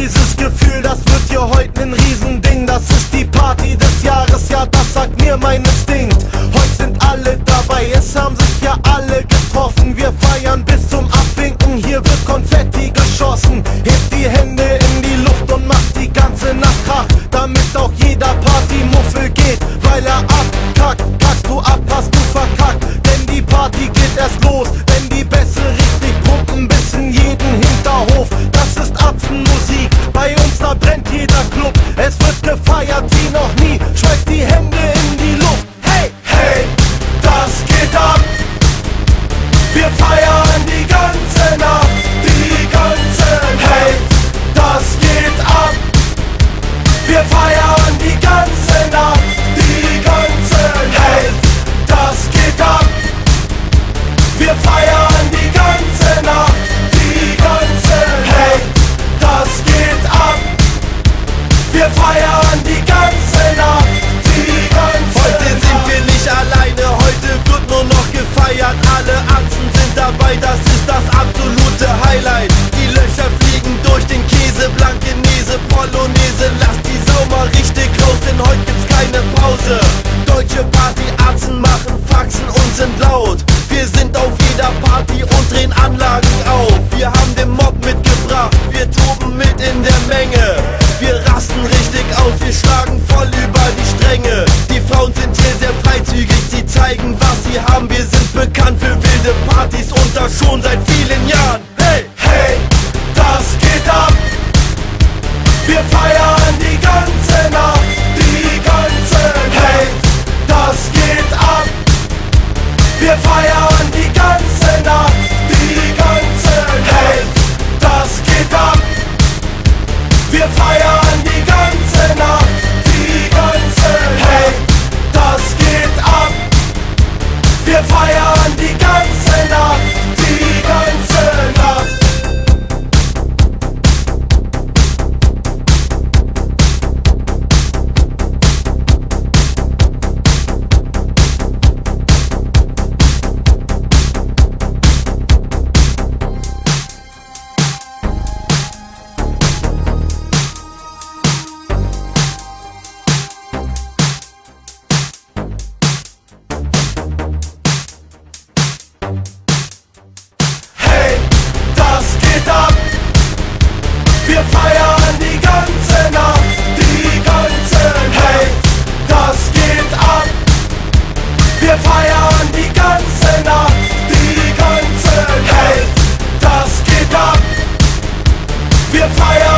dieses Gefühl, das wird hier heute ein Riesending. Das ist die Party des Jahres, ja, das sagt mir mein Instinkt. Heute sind alle dabei, es haben sich ja alle getroffen. Wir feiern bis zum Abwinken, hier wird Konfetti geschossen. Hebt die Hände in die Luft und macht die ganze Nacht Krach, damit auch jeder Partymuffel geht, weil er abkackt. Kackst du ab, hast du verkackt, denn die Party geht erst los, wenn die Bässe richtig pumpen bis in jeden Hinterhof. Das ist Apfenmusik, bei uns da brennt jeder Club. Es wird gefeiert wie noch nie, schmeißt die Hände in die Luft. Hey, hey, das geht ab. Wir feiern die ganze Nacht, die ganze Nacht. Hey, das geht ab. Wir feiern die ganze Nacht, die ganze Nacht. Hey, das geht ab. Wir feiern die ganze Nacht, die ganze Nacht. Hey, das geht ab. Wir feiern die ganze Nacht, die ganze Nacht. Heute sind wir nicht alleine, heute wird nur noch gefeiert. Alle Achsen sind dabei, das ist das absolute Highlight. Die Löcher fliegen durch den Käse, Blankenese, Polonaise. Lass die Sau mal richtig raus, denn heute gibt's keine Pause. Deutsche Partyatzen machen Faxen und sind laut. Wir sind auf jeder Party und drehen Anlagen auf. Wir haben den Mob mitgebracht, wir toben mit in der Menge. Wir rasten richtig aus, wir schlagen voll über die Stränge. Die Frauen sind hier sehr freizügig, sie zeigen, was sie haben. Wir sind bekannt für wilde Partys und das schon seit vielen Jahren. Hey, hey, das geht ab. Wir feiern die ganze Nacht, die ganze Nacht. Hey, das geht ab. Wir feiern die ganze Nacht, die ganze Nacht. Hey, das geht ab. Wir feiern die ganze Nacht, die ganze Nacht. Hey, das geht ab. Wir feiern die ganze Nacht, die ganze Nacht. Wir feiern die ganze Nacht, die ganze Nacht. Hey, das geht ab. Wir feiern die ganze Nacht, die ganze Nacht. Hey, das geht ab. Wir feiern